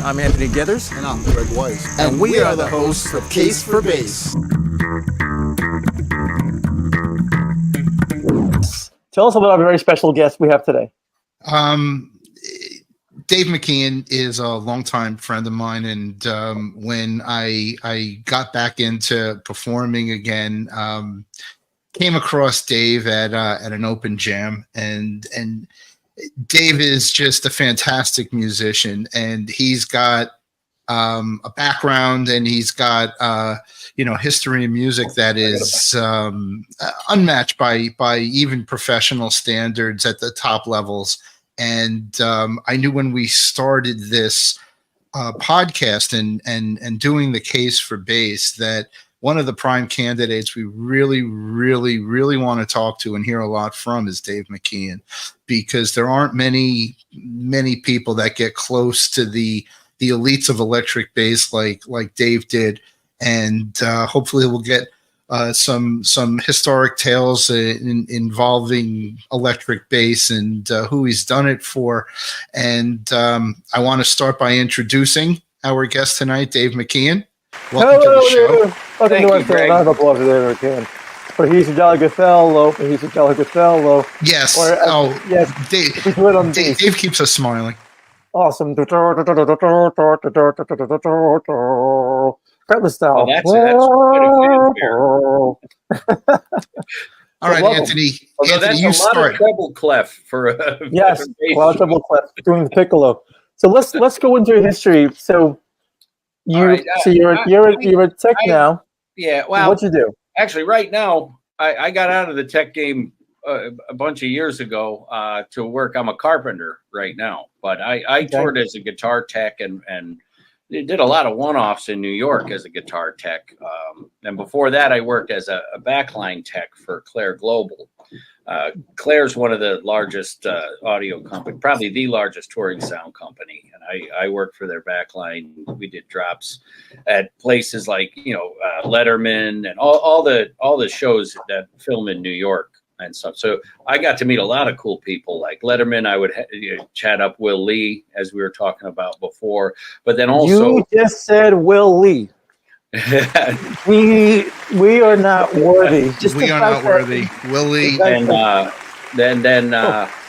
I'm Anthony Gethers. And I'm Greg Weiss. And we are the hosts of Case for Bass. Tell us about our very special guest we have today. Dave McKeon is a longtime friend of mine, and when I got back into performing again, came across Dave at an open jam, and Dave is just a fantastic musician, and he's got a background, and he's got history in music that is unmatched by even professional standards at the top levels. And I knew when we started this podcast and doing the Case for Bass that one of the prime candidates we really, really, really want to talk to and hear a lot from is Dave McKeon, because there aren't many people that get close to the elites of electric bass like Dave did, and hopefully we'll get some historic tales involving electric bass and who he's done it for. And I want to start by introducing our guest tonight, Dave McKeon. Welcome to the show. Thank you, Greg. Round of applause for Dave McKeon. For he's a jolly good fellow. He's a jolly good fellow. Yes. Yes. Dave keeps us smiling. Awesome. Fretless style. Oh, that's quite a fanfare. All right, Anthony. Although Anthony, you that's a lot start. of treble clef for a Yes, a lot of treble clef doing the piccolo. So let's go into your history. So you're a tech now. Yeah. Well, what'd you do? Actually, right now, I got out of the tech game a bunch of years ago to work. I'm a carpenter right now, but I toured as a guitar tech and did a lot of one-offs in New York as a guitar tech. And before that, I worked as a backline tech for Claire Global. Claire's one of the largest audio company, probably the largest touring sound company. And I worked for their backline. We did drops at places like, Letterman and all the shows that film in New York and stuff. So I got to meet a lot of cool people like Letterman. I would chat up Will Lee, as we were talking about before, but then also you just said Will Lee. we are not worthy. We are not worthy. Will Lee. And then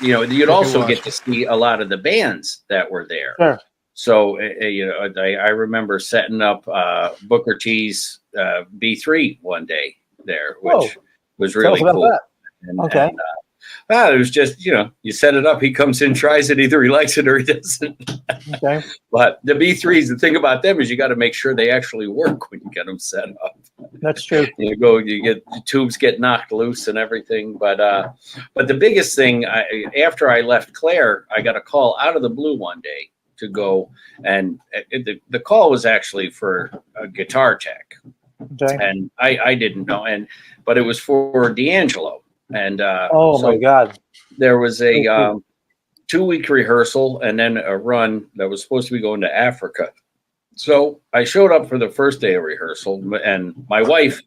you'd also get to see a lot of the bands that were there. Sure. So I remember setting up Booker T's B3 one day there, which was really cool. And it was just, you set it up, he comes in, tries it, either he likes it or he doesn't. Okay. But the B3s, the thing about them is you got to make sure they actually work when you get them set up. That's true. You get the tubes get knocked loose and everything. But the biggest thing, after I left Claire, I got a call out of the blue one day to go, and the call was actually for a guitar tech. Okay. And I didn't know, but it was for D'Angelo. And my God, there was a 2-week rehearsal and then a run that was supposed to be going to Africa. So I showed up for the first day of rehearsal, and my wife,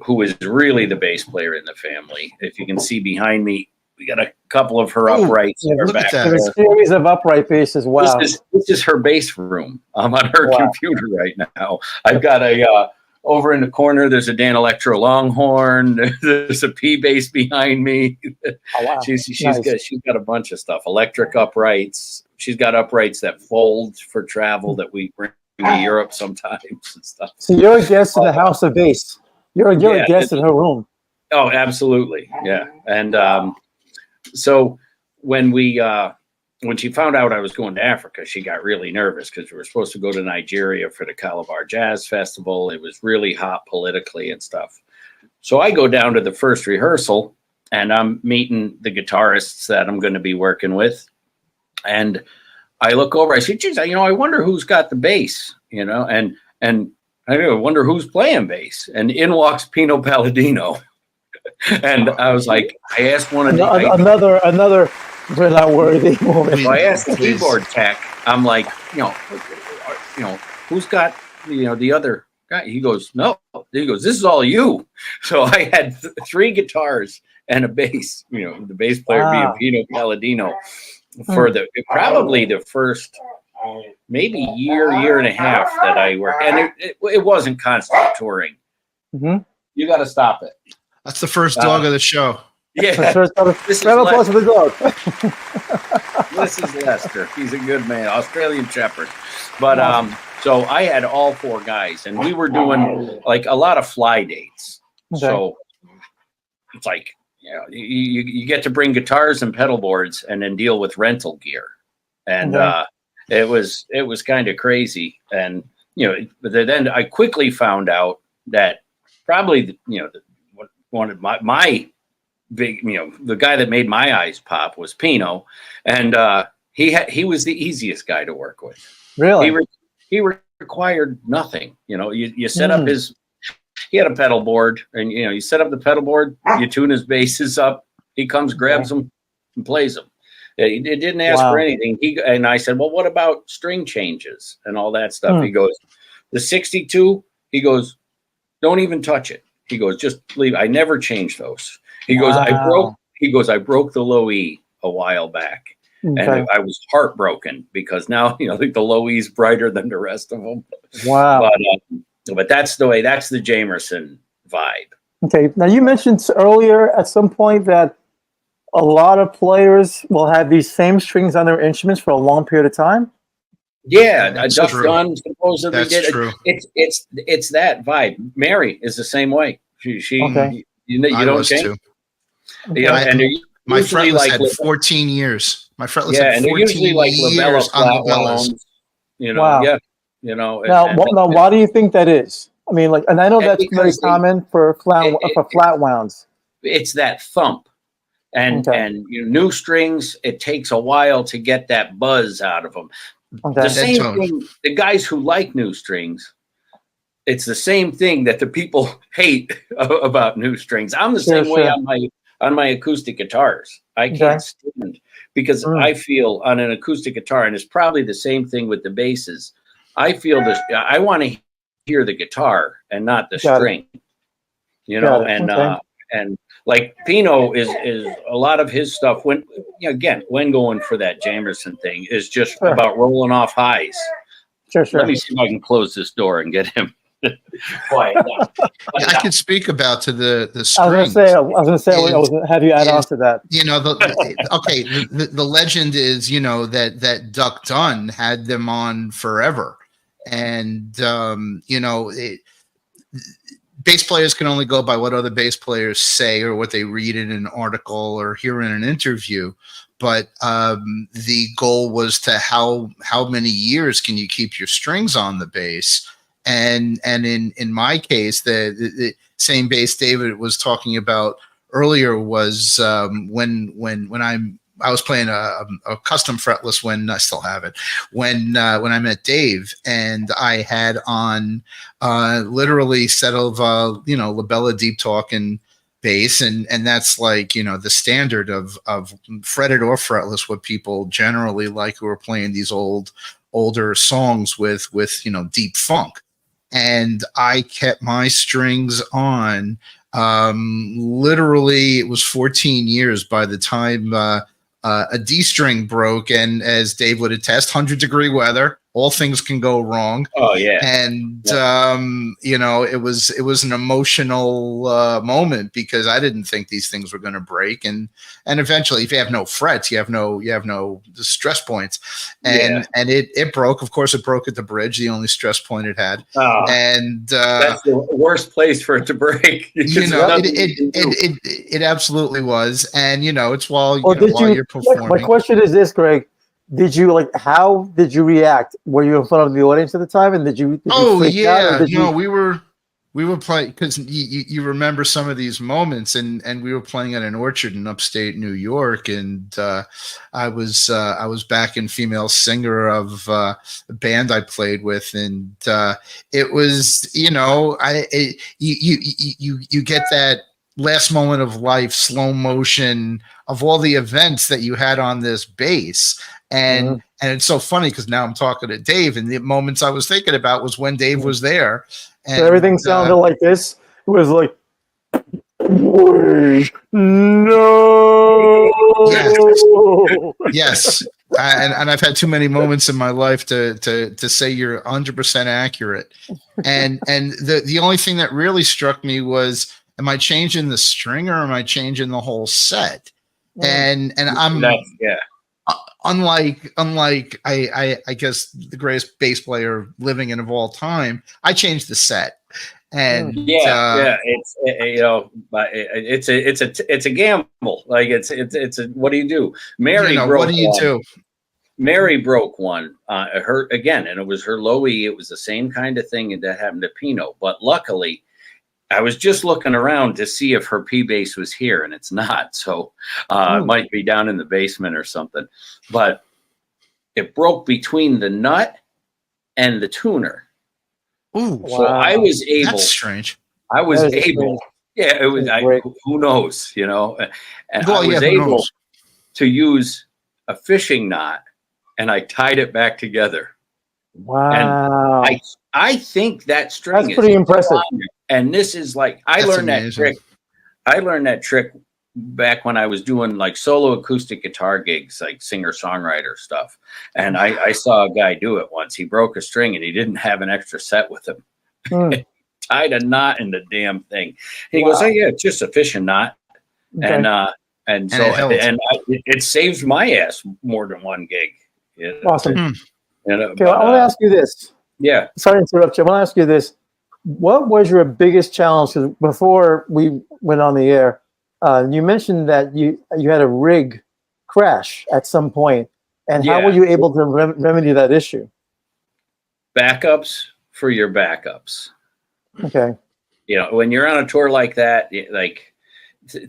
who is really the bass player in the family, if you can see behind me, we got a couple of her uprights. Look at that. There's a series of upright basses. Wow. This is her bass room. I'm on her computer right now. I've got over in the corner, there's a Dan Electro Longhorn. There's a P bass behind me. Oh, wow. She's Nice. got a bunch of stuff. Electric uprights. She's got uprights that fold for travel that we bring to Europe sometimes and stuff. So you're a guest in the house of bass. You're a guest in her room. Oh, absolutely, yeah. And so when she found out I was going to Africa, she got really nervous because we were supposed to go to Nigeria for the Calabar Jazz Festival. It was really hot politically and stuff. So I go down to the first rehearsal and I'm meeting the guitarists that I'm going to be working with. And I look over, I say, geez, I wonder who's got the bass, and I wonder who's playing bass. And in walks Pino Palladino. And I was like, I asked one of the another we're not worthy woman. So I asked the keyboard tech, I'm like, who's got the other guy? He goes, no. He goes, this is all you. So I had 3 guitars and a bass, the bass player being Pino Palladino. for probably the first maybe year and a half that I worked, and it wasn't constant touring. Mm-hmm. You got to stop it. That's the first dog of the show. Yeah, this is the dog. This is Lester. He's a good man, Australian Shepherd. But so I had all 4 guys, and we were doing like a lot of fly dates. Okay. So it's like, you get to bring guitars and pedal boards, and then deal with rental gear, and it was kind of crazy. And but then I quickly found out that probably one of my big, the guy that made my eyes pop was Pino, and he was the easiest guy to work with. Really, he required nothing. You set up his. He had a pedal board, and you set up the pedal board, you tune his basses up, he comes, grabs them, and plays them. He didn't ask for anything. And I said, well, what about string changes and all that stuff? He goes, the 62. He goes, don't even touch it. He goes, just leave. I never changed those. He goes, I broke the low E a while back. And I was heartbroken because now, the low E is brighter than the rest of them. Wow. But that's the Jamerson vibe. Okay. Now you mentioned earlier at some point that a lot of players will have these same strings on their instruments for a long period of time. Yeah, Duck Dunn supposedly did. True. It's that vibe. Mary is the same way. She okay. you don't change. Too. And my fretless had 14 years. My fretless had 14 and they're usually like years on the bellows. Wow. Yeah. Now, why do you think that is? I mean, and I know that's very common for flat wounds. It's that thump, and new strings. It takes a while to get that buzz out of them. Okay. The same thing. The guys who like new strings, it's the same thing that the people hate about new strings. I'm the same way on my acoustic guitars. I can't stand because I feel on an acoustic guitar, and it's probably the same thing with the basses. I feel this. I want to hear the guitar and not the string, and like Pino is a lot of his stuff when going for that Jamerson thing is just about rolling off highs. Sure. Let me see if I can close this door and get him quiet down. I could speak about to the strings. I was going to say, I was going to have you add on to that. The legend is, that Duck Dunn had them on forever. And, bass players can only go by what other bass players say or what they read in an article or hear in an interview. But the goal was to how many years can you keep your strings on the bass? And in my case, the same bass David was talking about earlier was when I was playing a custom fretless when I still have it when I met Dave, and I had on literally set of Labella Deep Talking bass, and that's like the standard of fretted or fretless, what people generally like who are playing these older songs with deep funk. And I kept my strings on literally it was 14 years by the time a D string broke, and as Dave would attest, 100-degree weather, all things can go wrong. Oh yeah. And it was an emotional moment because I didn't think these things were going to break, and eventually, if you have no frets, you have no stress points, and it broke. Of course, it broke at the bridge, the only stress point it had. Oh, and that's the worst place for it to break. It absolutely was, and it's while you're performing. My question is this, Greg. Did you how did you react? Were you in front of the audience at the time, and did you freak out, or we were playing because you remember some of these moments, and we were playing at an orchard in upstate New York, and I was back in female singer of a band I played with, and it was you get that last moment of life, slow motion of all the events that you had on this bass. And it's so funny because now I'm talking to Dave, and the moments I was thinking about was when Dave was there. And so everything sounded like this. It was like No. Yes. And I've had too many moments in my life to say you're 100% accurate. And the only thing that really struck me was, am I changing the string or am I changing the whole set? And I'm unlike I guess the greatest bass player living in of all time, I changed the set. And it's a gamble. Like it's a, what do you do? Mary broke what do you do? Mary broke one. Her again, and it was her low E. It was the same kind of thing that happened to Pino. But luckily, I was just looking around to see if her P bass was here, and it's not. So it might be down in the basement or something. But it broke between the nut and the tuner. Ooh, so I was able. That's strange. I was able. Yeah, it was. Who knows? You know, and I was able to use a fishing knot, and I tied it back together. Wow! And I think that string is pretty impressive. And this is like I learned that trick. I learned that trick back when I was doing like solo acoustic guitar gigs, like singer-songwriter stuff. And I saw a guy do it once. He broke a string and he didn't have an extra set with him. Tied a knot in the damn thing. He goes, "Oh yeah, it's just a fishing knot." Okay. It saves my ass more than one gig. You know? Awesome. Okay, I want to ask you this. Yeah. Sorry to interrupt you. I want to ask you this. What was your biggest challenge? Because before we went on the air, you mentioned that you had a rig crash at some point, and how were you able to remedy that issue? Backups for your backups. Okay. You know, when you're on a tour like that, like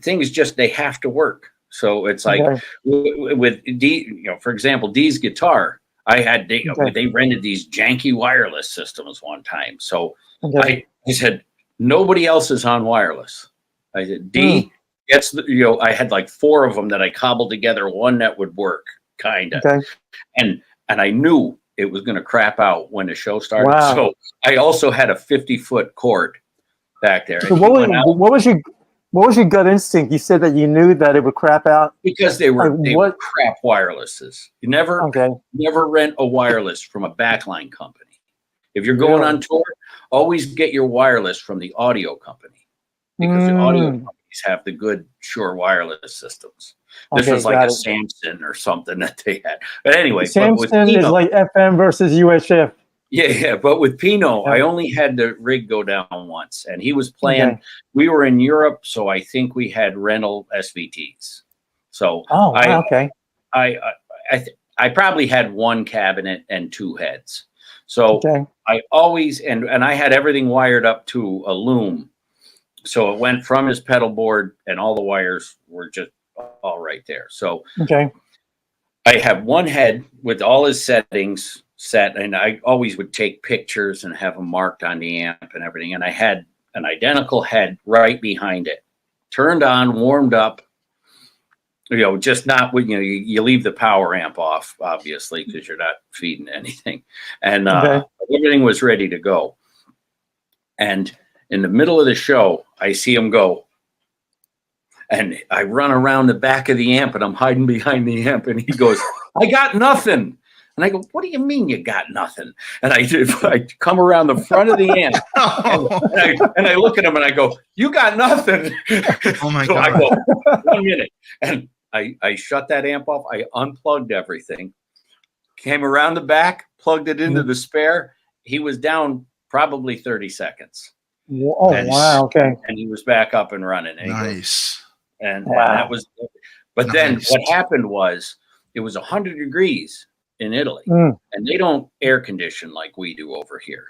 things just they have to work. So it's like with D, you know, for example, Dee's guitar. I had they rented these janky wireless systems one time. So I said nobody else is on wireless. I said D. Gets the, you know, I had like 4 of them that I cobbled together, one that would work, kind of. Okay. And I knew it was going to crap out when the show started. Wow. So I also had a 50-foot cord back there. So what was your gut instinct? You said that you knew that it would crap out because they were crap wirelesses. You never rent a wireless from a backline company. If you're going on tour, always get your wireless from the audio company because the audio company have the good Shure wireless systems. This was like a Samson or something that they had. But anyway, Samson is like FM versus UHF. Yeah. But with Pino, I only had the rig go down once, and he was playing. Okay. We were in Europe, so I think we had rental SVTs. So I probably had 1 cabinet and 2 heads. So I always and I had everything wired up to a loom. So it went from his pedal board and all the wires were just all right there. So I have 1 head with all his settings set, and I always would take pictures and have them marked on the amp and everything. And I had an identical head right behind it, turned on, warmed up, you know, just not, you know, you leave the power amp off, obviously, because you're not feeding anything. And everything was ready to go. And in the middle of the show, I see him go. And I run around the back of the amp and I'm hiding behind the amp. And he goes, "I got nothing." And I go, "What do you mean you got nothing?" And I come around the front of the amp and I look at him and I go, "You got nothing." Oh my so God. I go, 1 minute. And I shut that amp off. I unplugged everything, came around the back, plugged it into the spare. He was down probably 30 seconds. Oh, wow. Okay. And he was back up and running. And nice. And that was, but then what happened was it was 100 degrees in Italy and they don't air condition like we do over here.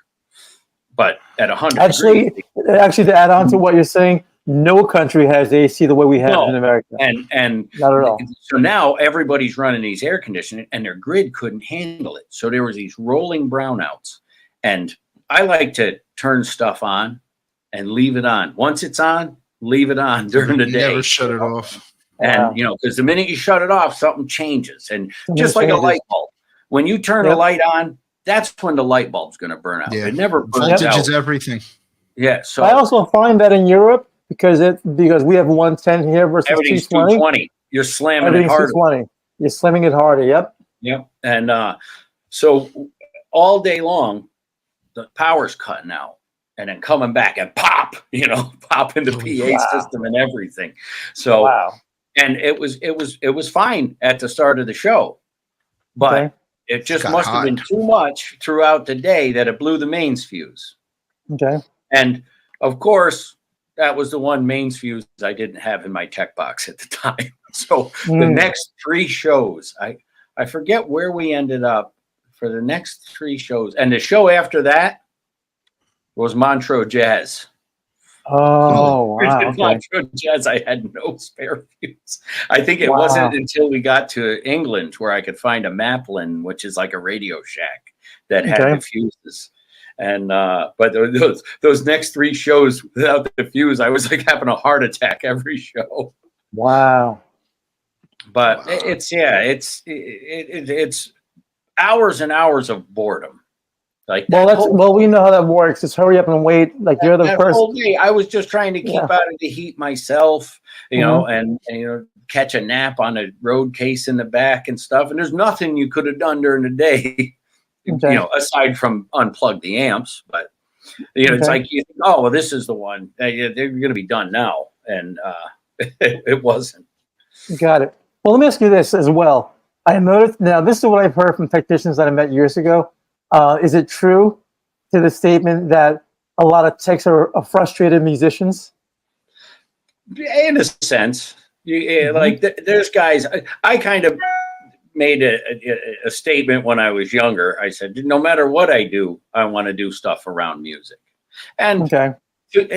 But at 100 degrees. Actually, to add on to what you're saying, no country has AC the way we have in America. And not at all. So now everybody's running these air conditioning and their grid couldn't handle it. So there was these rolling brownouts. And I like to turn stuff on and leave it on. Once it's on, leave it on during the day. Never shut it off. And, you know, because the minute you shut it off, something changes. And just like a light bulb, when you turn a light on, that's when the light bulb's going to burn out. It never burns out. Voltage is everything. Yeah. So I also find that in Europe, because we have 110 here versus Everything's 220. 220. You're slamming it Everything's harder. 220. You're slamming it harder. Yep. Yep. And so all day long, the power's cutting out and then coming back and pop, pop in the PA system and everything. So, and it was fine at the start of the show, but it just must have been too much throughout the day that it blew the mains fuse. Okay. And of course, that was the one mains fuse I didn't have in my tech box at the time. So the next 3 shows, I forget where we ended up for the next 3 shows. And the show after that was Montreux Jazz. Oh, wow. Okay. Montreux Jazz, I had no spare fuse. I think it wasn't until we got to England where I could find a Maplin, which is like a Radio Shack that had the fuses. And but those next 3 shows without the fuse, I was like having a heart attack every show. Wow. But it's hours and hours of boredom. Like, we know how that works. Just hurry up and wait. Like you're the first. Whole day, I was just trying to keep out of the heat myself, and catch a nap on a road case in the back and stuff. And there's nothing you could have done during the day, aside from unplug the amps. But it's like, oh, well, this is the one. They're going to be done now, and it wasn't. Got it. Well, let me ask you this as well. I noticed now. This is what I've heard from technicians that I met years ago. Is it true to the statement that a lot of techs are frustrated musicians? In a sense, like there's guys. I kind of made a statement when I was younger. I said, no matter what I do, I want to do stuff around music, and I did,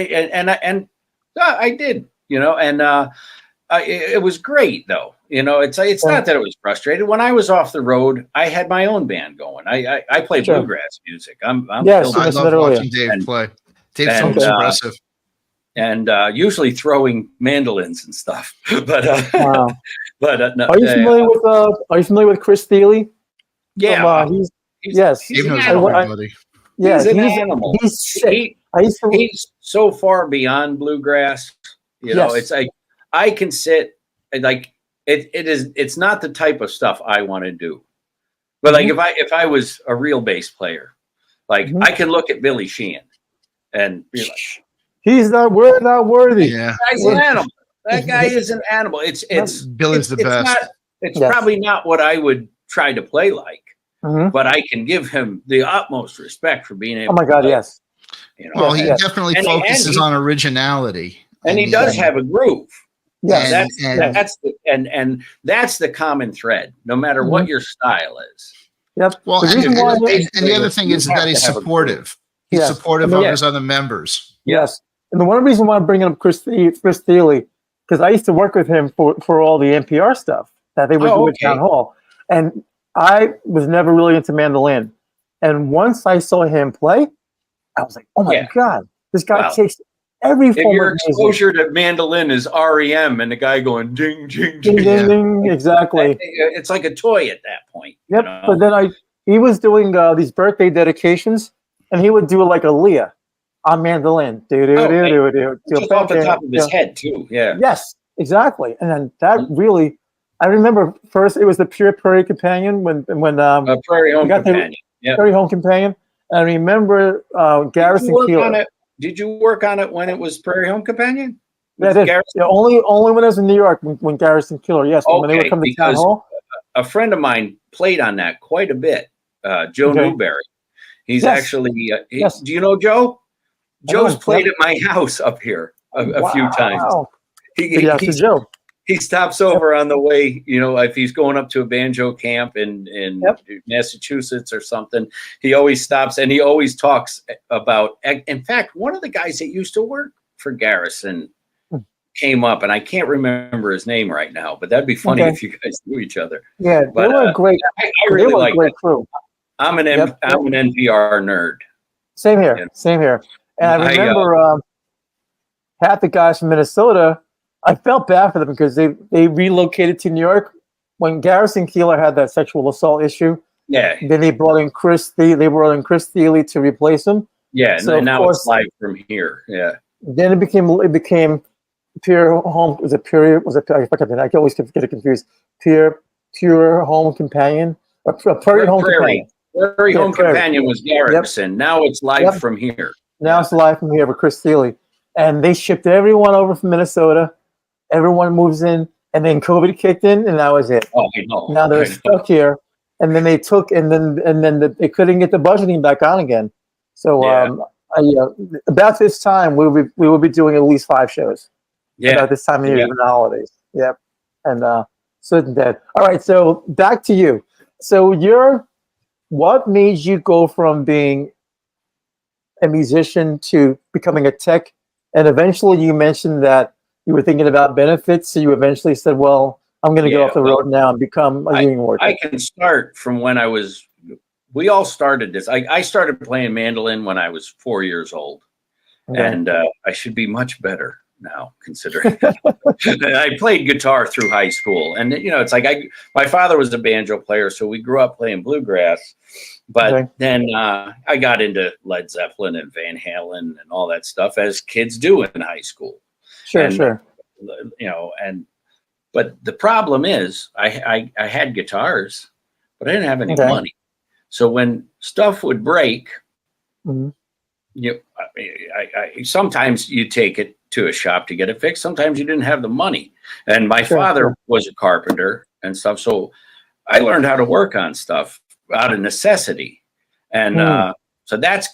and it was great though. It's not that it was frustrated. When I was off the road, I had my own band going. I play bluegrass music. I love watching Dave play. Dave's so impressive. And usually throwing mandolins and stuff. But no, are you familiar with Chris Thiele? Yeah. He's an animal. He's sick. He's so far beyond bluegrass. It's like I can sit like. It's not the type of stuff I want to do. But like if I was a real bass player, like I can look at Billy Sheehan and be like, we're not worthy. Yeah. That guy's an animal. That guy is an animal. Billy's the best. It's probably not what I would try to play like, but I can give him the utmost respect for being able. Oh my God, yes. Well, he definitely focuses on originality, and he does have a groove. Yeah, that's the common thread, no matter what your style is. Yep. Well, and the other thing is that he's supportive. He's supportive of his other members. Yes. And the one reason why I'm bringing up Chris Thiele, because I used to work with him for all the NPR stuff that they would do at Town Hall. And I was never really into mandolin. And once I saw him play, I was like, oh my God, this guy takes every form your of exposure to mandolin is REM and the guy going ding, ding, ding, ding, ding. Exactly. It's like a toy at that point. Yep. But then he was doing these birthday dedications, and he would do like a Leah on mandolin. Just off the top of his head too. Yeah. Yes, exactly. And then that really, I remember first it was the Pure Prairie Companion when Prairie Home Companion. Prairie Home Companion. And I remember Garrison Keillor. Did you work on it when it was Prairie Home Companion? Yeah, only when I was in New York when Garrison Keillor. Yes, when they would come to Town Hall. A friend of mine played on that quite a bit. Joe Newberry. He's actually. Do you know Joe? Joe's played at my house up here a few times. Joe. He stops over on the way, if he's going up to a banjo camp in Massachusetts or something, he always stops and he always talks about, in fact, one of the guys that used to work for Garrison came up, and I can't remember his name right now, but that'd be funny if you guys knew each other. Yeah, but, they were great. I really like great crew. I'm an NPR nerd. Same here. Same here. And I remember half the guys from Minnesota, I felt bad for them because they relocated to New York when Garrison Keillor had that sexual assault issue. Yeah. Then they brought in Chris Thiele to replace him. Yeah, so and now it's live from here. Yeah. Then it became pure home. Was it pure? Was it? I always get it confused. Pure home companion. Or prairie home companion. Prairie Home Companion was Garrison. Yep. Now it's live from here. Now it's live from here with Chris Thiele. And they shipped everyone over from Minnesota. Everyone moves in, and then COVID kicked in, and that was it. Oh, I know. Now they're stuck here, and then they they couldn't get the budgeting back on again. So about this time, we will be doing at least 5 shows. Yeah. About this time of year, in the holidays. Yep. And so dead. All right. So back to you. So what made you go from being a musician to becoming a tech? And eventually you mentioned that you were thinking about benefits. So you eventually said, well, I'm going to get off the road now and become a union worker. I can start from when we all started this. I started playing mandolin when I was 4 years old. Okay. And I should be much better now, considering I played guitar through high school. And, it's like my father was a banjo player, so we grew up playing bluegrass. But then I got into Led Zeppelin and Van Halen and all that stuff, as kids do in high school. Sure. But the problem is I had guitars, but I didn't have any money. So when stuff would break, sometimes you take it to a shop to get it fixed. Sometimes you didn't have the money. And my father was a carpenter and stuff. So I learned how to work on stuff out of necessity. And so that's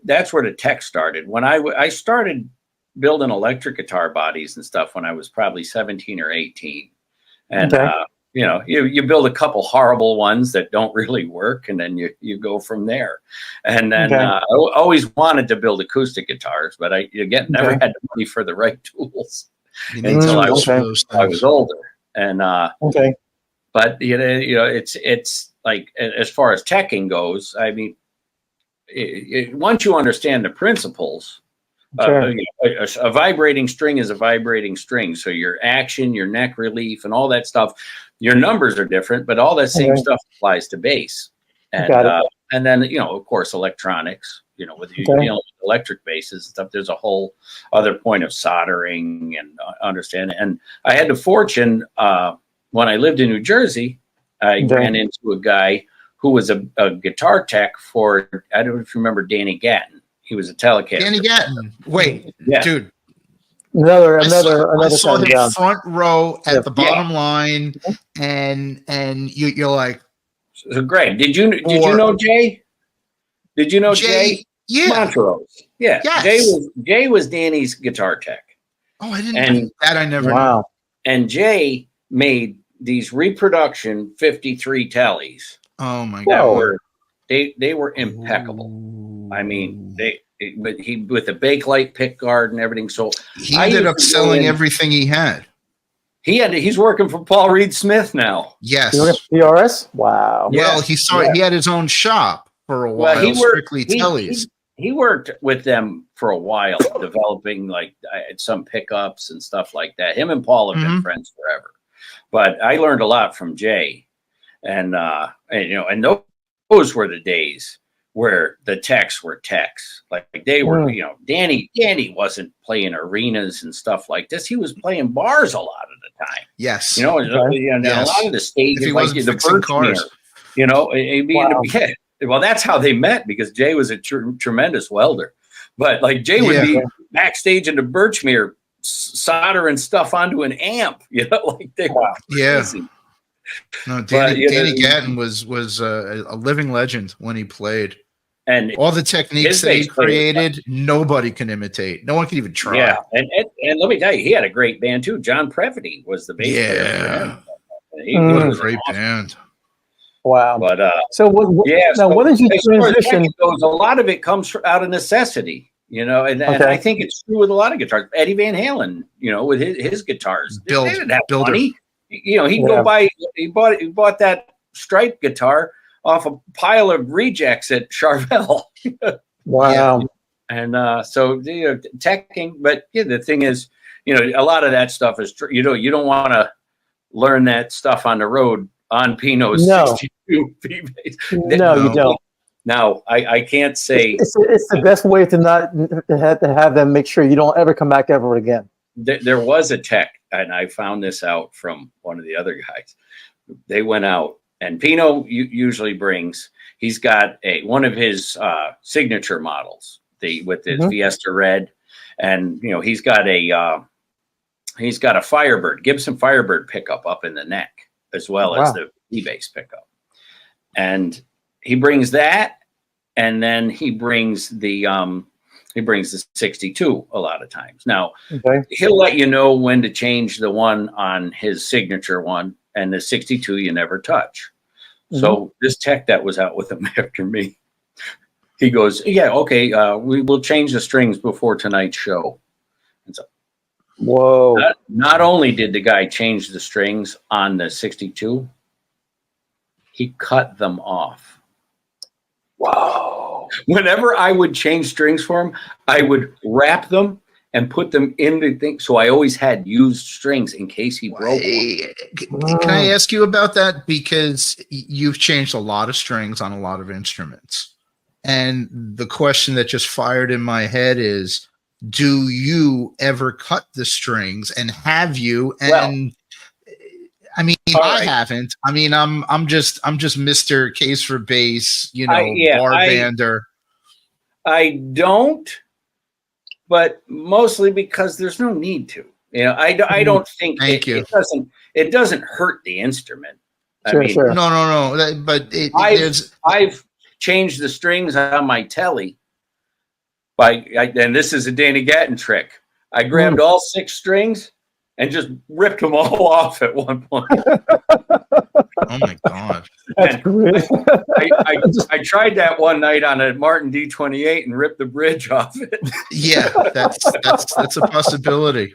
that's where the tech started. When I started building electric guitar bodies and stuff when I was probably 17 or 18. And, you build a couple horrible ones that don't really work, and then you go from there. And then I always wanted to build acoustic guitars, but I never had the money for the right tools until I was older. And but it's like, as far as teching goes, I mean, once you understand the principles. A vibrating string is a vibrating string. So your action, your neck relief, and all that stuff, your numbers are different, but all that same stuff applies to bass. And then, of course, electronics, with electric basses and stuff, there's a whole other point of soldering and understanding. And I had the fortune, when I lived in New Jersey, I ran into a guy who was a guitar tech for, I don't know if you remember Danny Gatton. He was a Telecaster. Danny Gatton. Wait, dude. Another I saw him front row at the bottom line, and you're like, so great. Did you know Jay? Did you know Jay? Yeah, Montrose. Yeah, yes. Jay was Danny's guitar tech. Oh, I didn't know that. I never. Wow. Knew. And Jay made these reproduction 53 tellies. Oh my God! They were impeccable. I mean, with the Bakelite pick guard and everything. So he ended up selling everything he had. He's working for Paul Reed Smith now. Yes. PRS? Wow. Well, he had his own shop for a while. Well, strictly tellies. He worked with them for a while, developing some pickups and stuff like that. Him and Paul have been friends forever. But I learned a lot from Jay, and those were the days where the techs were techs. Like they were, Danny wasn't playing arenas and stuff like this. He was playing bars a lot of the time. Yes. A lot of the stages, like the Birchmere, well, that's how they met, because Jay was a tremendous welder. But like Jay would be backstage in the Birchmere soldering stuff onto an amp, like they were crazy. No, Danny Gatton was a living legend when he played. And all the techniques that he created, nobody can imitate. No one can even try. Yeah, and let me tell you, he had a great band too. John Previty was the bass player. Yeah, he was a great band. Wow. But what did you transition? A lot of it comes out of necessity, and I think it's true with a lot of guitars. Eddie Van Halen, with his guitars, they didn't have money. He'd go buy. He bought that Stripe guitar off a pile of rejects at Charvel. Wow. And so teching, but the thing is, a lot of that stuff is you don't want to learn that stuff on the road on Pino's 62 bass. No, you don't. Now, I can't say It's the best way to not to have them make sure you don't ever come back ever again. there was a tech, and I found this out from one of the other guys. They went out, and Pino usually brings. He's got one of his signature models, with his Fiesta Red, and he's got a Firebird, Gibson Firebird pickup up in the neck, as well as the E-Base pickup, and he brings that, and then he brings the 62 a lot of times. Now, he'll let you know when to change the one on his signature one, and the 62 you never touch. So this tech that was out with him after me, he goes, yeah, okay, we will change the strings before tonight's show. And so, whoa. Not only did the guy change the strings on the 62, he cut them off. Wow. Whenever I would change strings for him, I would wrap them and put them in the thing. So I always had used strings in case he broke one. Can I ask you about that? Because you've changed a lot of strings on a lot of instruments. And the question that just fired in my head is, do you ever cut the strings, and have you? And I mean, I haven't. I mean, I'm just Mr. Case for Bass, bar bander. I don't, but mostly because there's no need to. I don't think it doesn't hurt the instrument. Sure. No. But I've changed the strings on my telly and this is a Danny Gatton trick. I grabbed all 6 strings and just ripped them all off at one point. Oh my God. That's great. I tried that one night on a Martin D28 and ripped the bridge off it. Yeah, that's a possibility.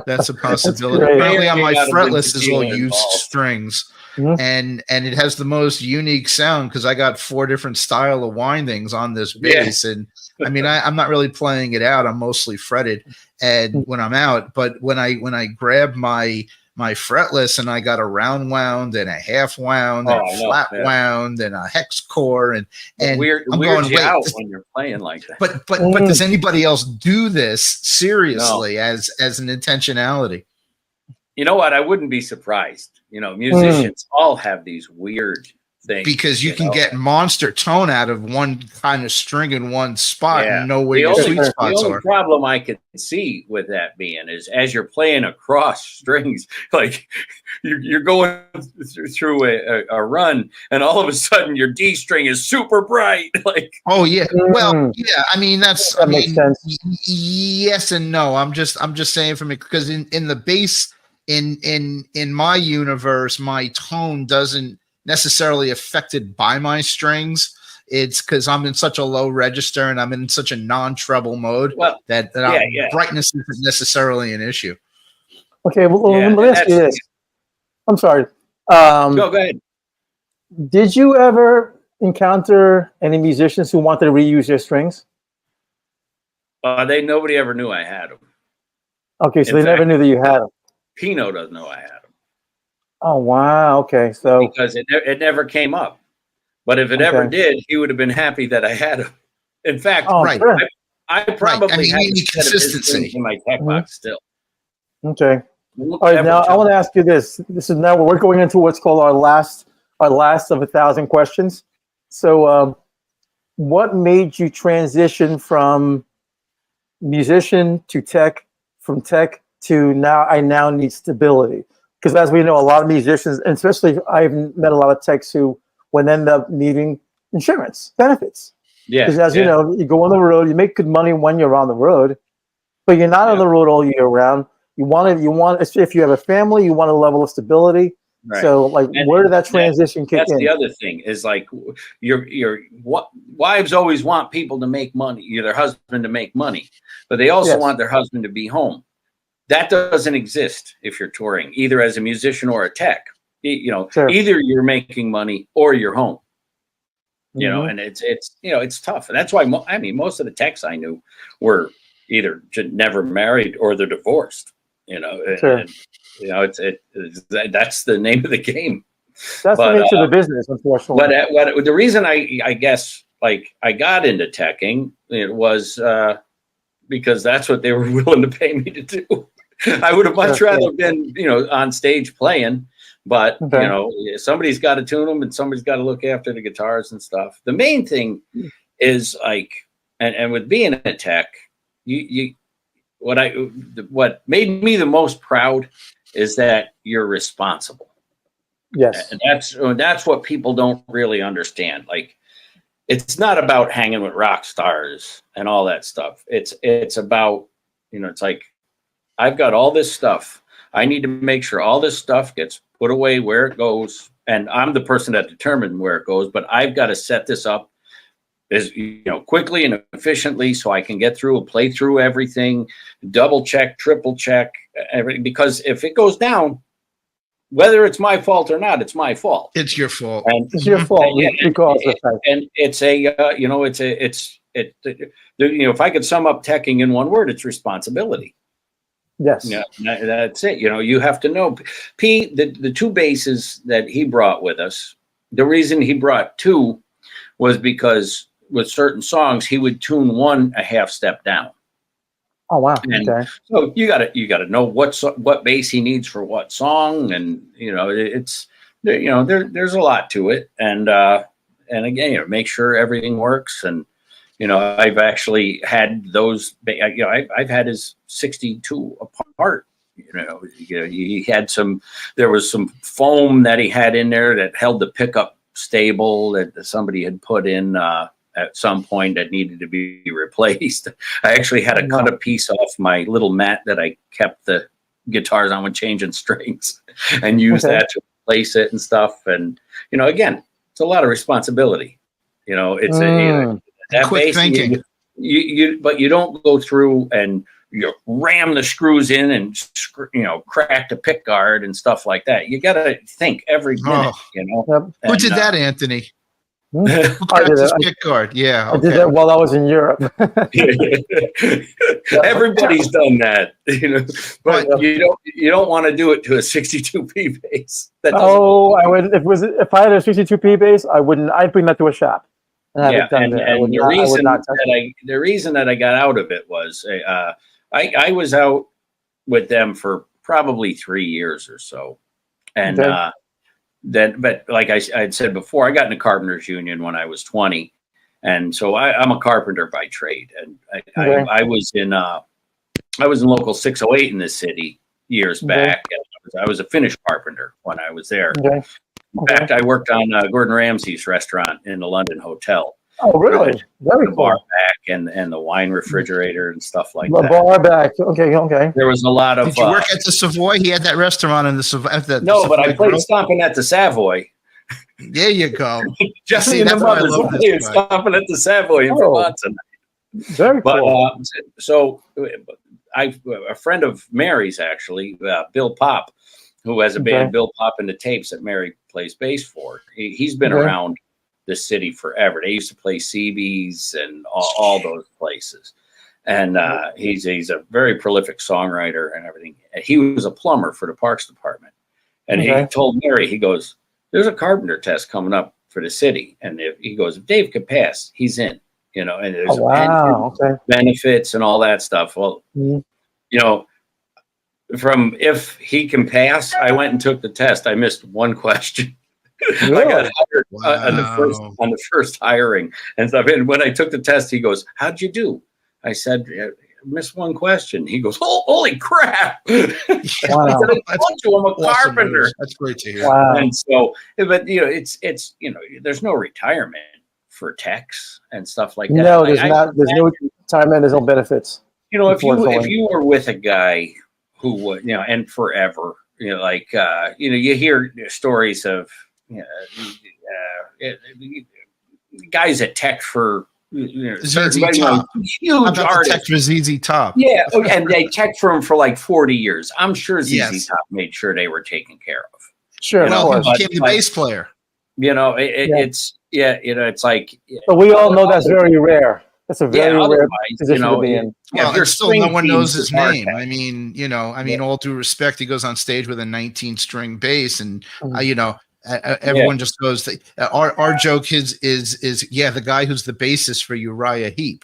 That's a possibility. Apparently on my fretless is all used strings. And it has the most unique sound because I got 4 different style of windings on this bass. And I mean, I'm not really playing it out. I'm mostly fretted and when I'm out, but when I grab my fretless and I got a round wound and a half wound and a flat wound and a hex core and I'm going, out when you're playing like that. But does anybody else do this seriously as an intentionality? You know what? I wouldn't be surprised. Musicians all have these weird things. Because you can get monster tone out of one kind of string in one spot and know where your sweet spots are. The only problem I could see with that being is as you're playing across strings, like you're going through a run, and all of a sudden your D string is super bright. Like, oh yeah, well, yeah. I mean, that makes sense. Yes and no. I'm just saying from it because in the bass. In my universe, my tone doesn't necessarily affected by my strings. It's because I'm in such a low register and I'm in such a non-treble mode that brightness isn't necessarily an issue. Okay, well, let me ask you this. I'm sorry. Go ahead. Did you ever encounter any musicians who wanted to reuse their strings? Nobody ever knew I had them. Okay, so they never knew that you had them. Pino doesn't know I had them. Oh wow! Okay, so because it never came up, but if it ever did, he would have been happy that I had them. In fact, I probably have consistency in my tech box still. Okay. All right. Now I want to ask you this. This is now we're going into what's called our last of 1,000 questions. So, what made you transition from musician to tech, from tech to I now need stability? Because as we know, a lot of musicians, and especially I've met a lot of techs who would end up needing insurance benefits. Yeah. Because as you know, you go on the road, you make good money when you're on the road, but you're not on the road all year round. You want, if you have a family, you want a level of stability. Right. So, where did that transition kick in? That's the other thing is your wives always want people to make money, their husband to make money, but they also want their husband to be home. That doesn't exist if you're touring, either as a musician or a tech. Either you're making money or you're home. And it's tough, and that's why most of the techs I knew were either never married or they're divorced. That's the name of the game. That's the nature of the business, unfortunately. But the reason I guess like I got into teching, it was because that's what they were willing to pay me to do. I would have much rather been, on stage playing, but somebody's got to tune them and somebody's got to look after the guitars and stuff. The main thing is like, and with being a tech, what made me the most proud is that you're responsible. Yes. And that's what people don't really understand. Like, it's not about hanging with rock stars and all that stuff. It's about, it's like, I've got all this stuff. I need to make sure all this stuff gets put away where it goes. And I'm the person that determines where it goes, but I've got to set this up as quickly and efficiently so I can get through and play through everything, double check, triple check, everything. Because if it goes down, whether it's my fault or not, it's my fault. It's your fault. And it's your fault because it's if I could sum up teching in one word, it's responsibility. Yes. Yeah, that's it. You have to know. The two basses that he brought with us, the reason he brought two was because with certain songs, he would tune one a half step down. Oh, wow. And okay. So you gotta know what bass he needs for what song. And, it's, there's a lot to it. And again, make sure everything works. And, I've actually had those, I've had his 62 apart, he had there was some foam that he had in there that held the pickup stable that somebody had put in, at some point that needed to be replaced. I actually had to cut a piece off my little mat that I kept the guitars on when changing strings and use that to replace it and stuff. And, again, it's a lot of responsibility. It's that quick thinking. But you don't go through and you ram the screws in and crack the pick guard and stuff like that. You got to think every minute. Who did that, Anthony? Who I cracked did his it. pick guard? Yeah, I did that while I was in Europe. Everybody's done that, but you don't want to do it to a 62p bass. I would. If I had a 62p bass, I wouldn't. I'd bring that to a shop. And the reason that I got out of it was I was out with them for probably 3 years or so, and but like I'd said before, I got in the Carpenters Union when I was 20, and so I'm a carpenter by trade, and I was in local 608 in this city years back, and I was a finish carpenter when I was there. In fact, I worked on Gordon Ramsay's restaurant in the London Hotel. Oh, really? Very cool. The bar back and the wine refrigerator and stuff like that. The bar back. Okay. There was a lot of. Did you work at the Savoy? He had that restaurant in the Savoy. No, but I played stomping at the Savoy. There you go. Jesse and the mothers were playing stomping at the Savoy in Vermont tonight. Very cool. So a friend of Mary's actually, Bill Pop, who has a band, Bill Pop and the Tapes, that Mary plays bass for. He's been around the city forever. They used to play CB's and all those places. And he's a very prolific songwriter and everything. He was a plumber for the Parks Department. And he told Mary, he goes, there's a carpenter test coming up for the city. And if Dave could pass, he's in, and there's benefits and all that stuff. Well, from if he can pass, I went and took the test. I missed one question. Really? I got hired on the first hiring and stuff. And when I took the test, he goes, "How'd you do?" I said, "Missed one question." He goes, "Oh, holy crap!" Wow. I said, "I told you I'm a carpenter." That's great to hear. Wow. And so, but it's there's no retirement for techs and stuff like that. No, there's not. There's no retirement. There's no benefits. If you were with a guy who would, and forever, you hear stories of, guys at tech for, ZZ Top. Huge artists. Tech for ZZ Top. Yeah, and they tech for him for like 40 years. I'm sure ZZ Top made sure they were taken care of. Sure, he became the bass player. It's like. But we all know that's very rare. That's a very rare position to be in. Well, still no one knows his name. I mean, all due respect, he goes on stage with a 19-string bass, and Everyone just goes. Our joke is the guy who's the bassist for Uriah Heep.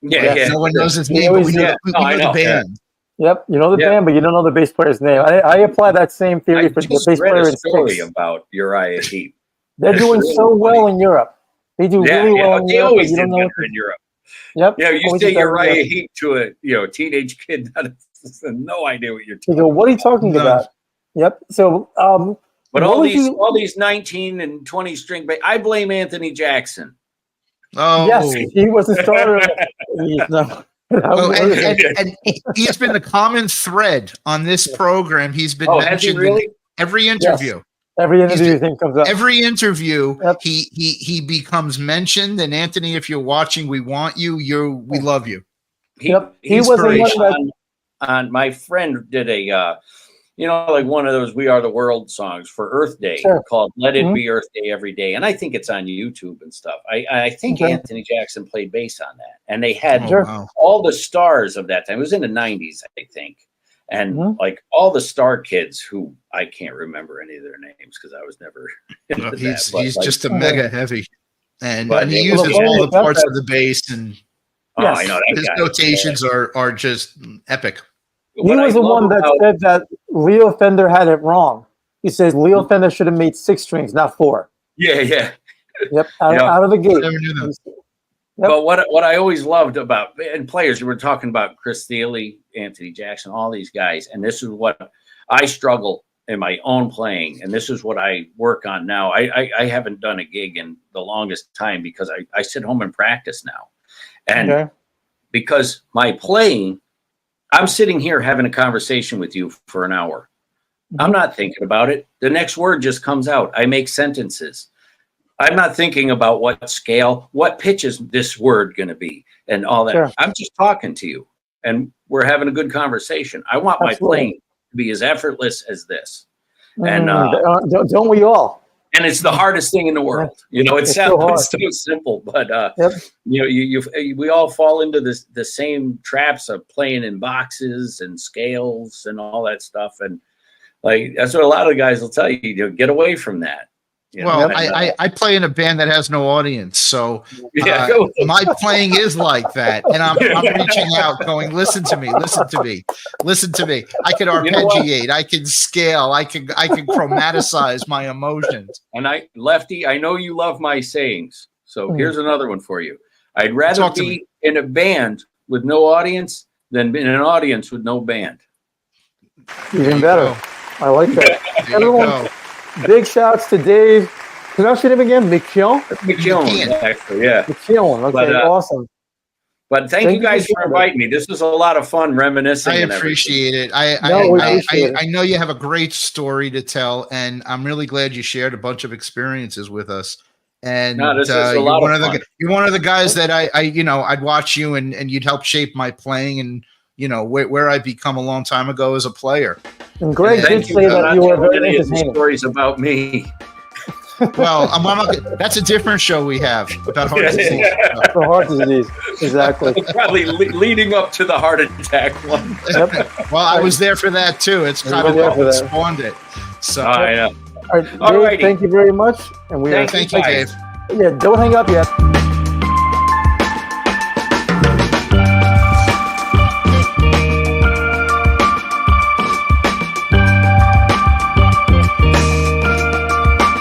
Yeah. No one knows his name, but we know the band. Yep, you know the band, but you don't know the bass player's name. I apply that same theory for the bass player in story Styx. about Uriah Heep. They're doing so well in Europe. They do really well in they Europe. always You did don't know better in Europe. Yep. Yeah, you say Uriah Heep to a teenage kid that has no idea what you're talking about. What are you talking about? Yep. So, but all these 19 and 20 string bass, I blame Anthony Jackson. Oh, yes, he was the starter. And he's been the common thread on this program. He's been mentioned in every interview. Yes. Every interview thing comes up. Every interview, he becomes mentioned. And Anthony, if you're watching, we want you. We love you. He was the one my friend did a like one of those "We Are the World" songs for Earth Day called "Let It Be Earth Day Every Day," and I think it's on YouTube and stuff. I think Anthony Jackson played bass on that, and they had all the stars of that time. It was in the '90s, I think. And like all the star kids who I can't remember any of their names because I was never into he's that. He's just a mega heavy, and he uses all the parts of the bass, and I know his notations are just epic. He was the one that said that Leo Fender had it wrong. He says Leo Fender should have made 6 strings, not 4. Yeah. Yep, out of the gate. Never knew that. But what I always loved about and players, we were talking about Chris Thiele, Anthony Jackson, all these guys, and this is what I struggle in my own playing, and this is what I work on now. I haven't done a gig in the longest time because I sit home and practice now, and because my playing, I'm sitting here having a conversation with you for an hour. I'm not thinking about it. The next word just comes out. I make sentences. I'm not thinking about what scale, what pitch is this word going to be and all that. Sure. I'm just talking to you and we're having a good conversation. I want my playing to be as effortless as this. And don't we all? And it's the hardest thing in the world. It sounds so simple, but we all fall into the same traps of playing in boxes and scales and all that stuff. And like, that's what a lot of guys will tell you, get away from that. I play in a band that has no audience, so my playing is like that, and I'm reaching out, going, "Listen to me. I can arpeggiate, I can scale, I can chromaticize my emotions." And Lefty, I know you love my sayings, so here's another one for you. I'd rather be in a band with no audience than in an audience with no band. Even better. I like that. Everyone. Big shouts to Dave. Pronounce your name again? McKeon? McKeon, actually, yeah. McKeon, okay, awesome. But thank you guys for inviting me. This was a lot of fun reminiscing. I appreciate it. I know you have a great story to tell, and I'm really glad you shared a bunch of experiences with us. And this is a lot of fun. You're one of the guys that I'd watch you and you'd help shape my playing and where I become a long time ago as a player. And Greg did say that you were very entertaining. Stories about me. Well, that's a different show we have about heart disease. For heart disease, exactly. Probably leading up to the heart attack one. Well, I was there for that too. It's kind of what spawned it. So I know. All right, Dave, thank you very much. And thank you, Dave. Yeah, don't hang up yet.